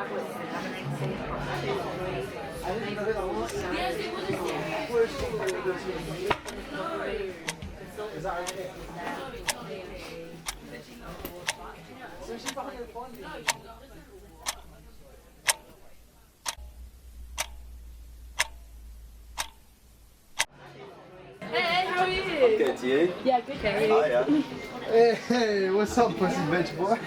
Hey, how are you? Good, to you? Yeah, good. Okay. Oh, yeah. Hey, what's up, pussy bitch boy?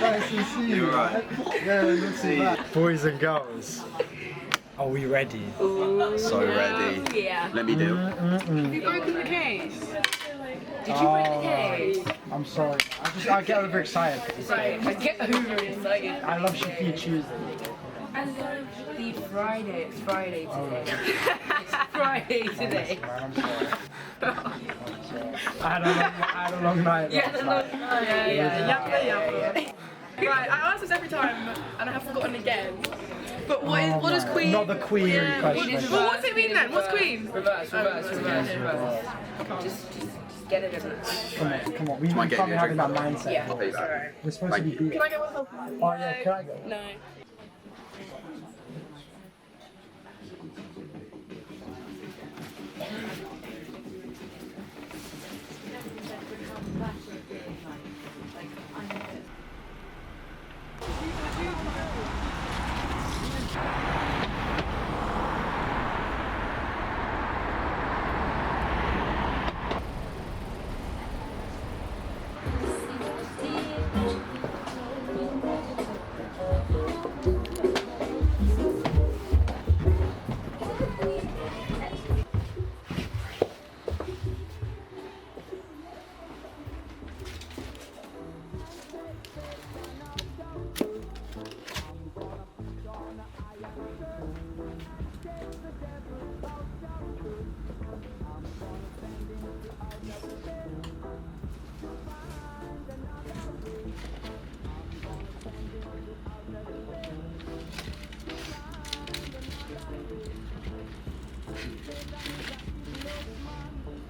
Nice to see you. You alright? Yeah, good to see you. Boys and girls, are we ready? Ooh, So ready. Yeah. Let me do. Have you broken the case? Did you break the case? I'm sorry. I get overexcited. Sorry, I get overexcited. I love Shafia Tuesday. I love the Friday. It's Friday today. It's Friday today. Man, I'm sorry. I had a long night. Yeah, Right, I ask this every time and I have forgotten again. But what is Queen? Not the Queen question. Well, what's it mean then? What's Queen? Reverse. Just get it, isn't it? Come on. We can't be having that mindset. Yeah, sorry. We're supposed to be beat. Can I get one help? Oh yeah, can I go? No.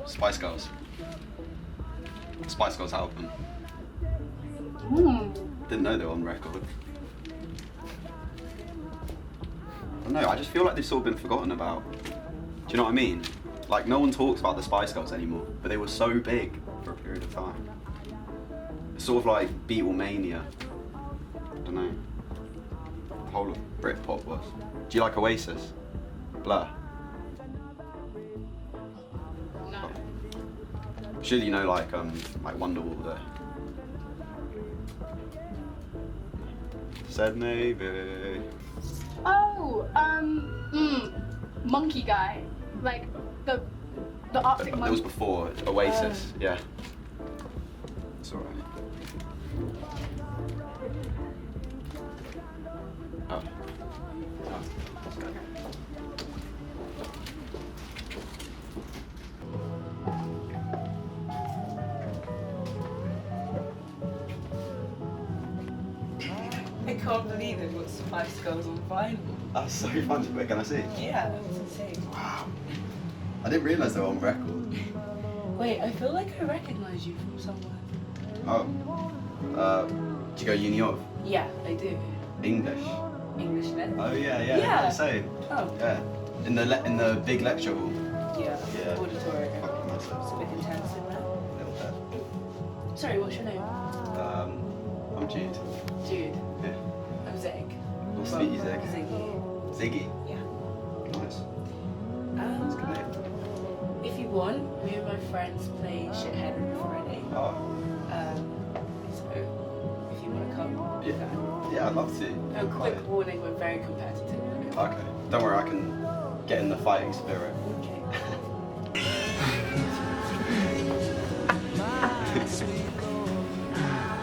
Spice Girls. Spice Girls album. Didn't know they were on record. I don't know, I just feel like they've sort of been forgotten about. Do you know what I mean? Like, no one talks about the Spice Girls anymore, but they were so big for a period of time. It's sort of like Beatlemania. I don't know. The whole of Britpop was. Do you like Oasis? Blur? No. Surely you know like Wonderwall there. Said maybe. Oh, monkey guy, like the Arctic It monkey. was before Oasis, yeah. It's alright. Oh. I can't believe they've got Spice Girls on vinyl. That's so fun. Wait, can I see? Yeah, that was insane. Wow. I didn't realise they were on record. Wait, I feel like I recognise you from somewhere. Oh. Do you go uni of? Yeah, I do. English. English then? Oh yeah. Yeah. The same. Oh. Yeah. In the big lecture hall. Yeah. Yeah. Auditorium. Fucking massive. It's a bit intense in there. A little bit. Sorry, what's your name? I'm Jude. Jude. Yeah. I'm Zig. Nice to meet you, Zig. Ziggy. Ziggy. Yeah. Nice. That's a good name. If you want, me and my friends play Shithead on Friday. Oh. So, if you want to come, you can. Yeah, I'd love to. No, quick warning, we're very competitive. Okay. Don't worry, I can get in the fighting spirit. Okay.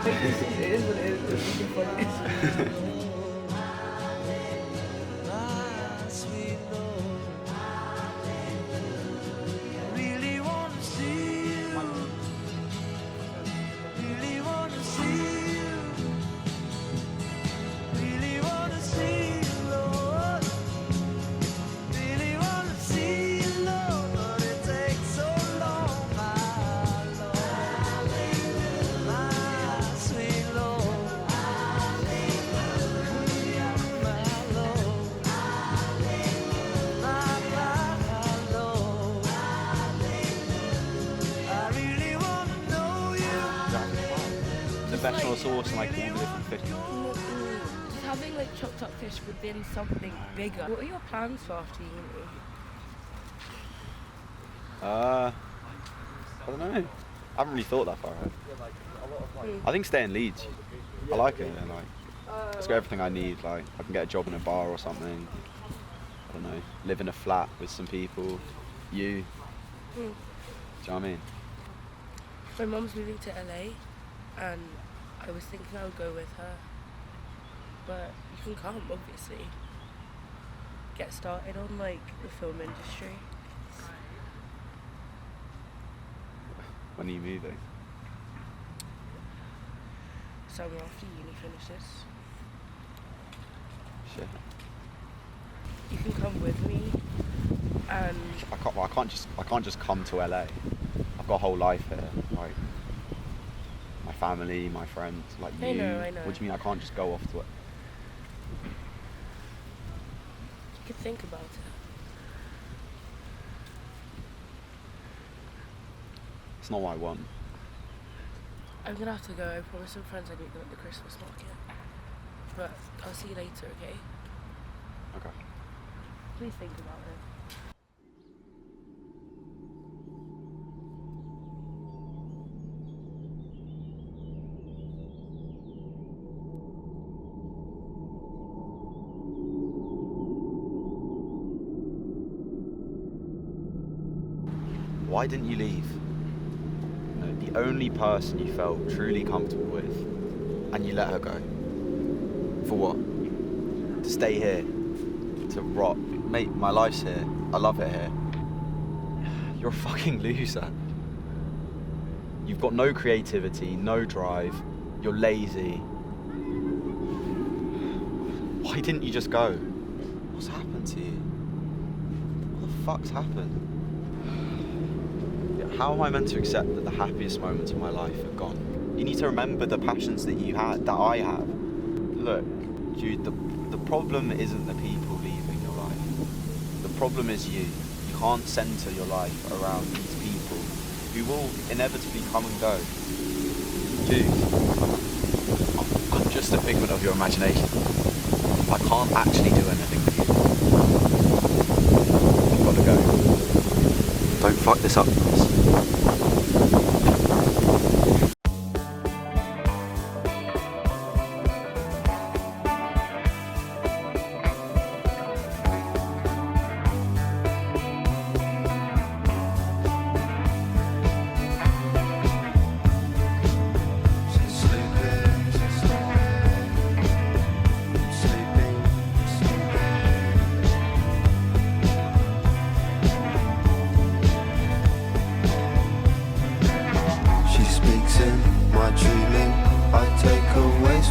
It is what it is. It's funny. traditional sauce and like all the different fish. Just having like chopped up fish within something bigger. What are your plans for after uni? I don't know. I haven't really thought that far ahead. I think stay in Leeds. I like it, and like it's got everything I need. Like I can get a job in a bar or something. I don't know. Live in a flat with some people. You. Do you know what I mean? My mum's moving to LA, and I was thinking I would go with her. But you can come, obviously. Get started on like the film industry. When are you moving? Summer after uni finishes. Shit. You can come with me, and I can't just come to LA. I've got a whole life here. Like my family, my friends, like you. I know. What do you mean I can't just go off to it? You could think about it. It's not what I want. I'm gonna have to go. I promised some friends I'd meet them at the Christmas market. But I'll see you later, okay? Okay. Please think about it. Why didn't you leave? No, the only person you felt truly comfortable with, and you let her go. For what? To stay here, to rot. Mate, my life's here. I love it here. You're a fucking loser. You've got no creativity, no drive. You're lazy. Why didn't you just go? What's happened to you? What the fuck's happened? How am I meant to accept that the happiest moments of my life are gone? You need to remember the passions that you had, that I have. Look, Jude, the problem isn't the people leaving your life. The problem is you. You can't centre your life around these people who will inevitably come and go. Jude, I'm just a figment of your imagination. I can't actually do anything for you. I've got to go. Don't fuck this up, Russ.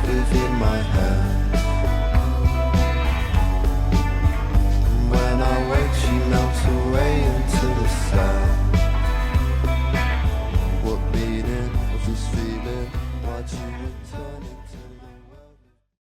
Within my head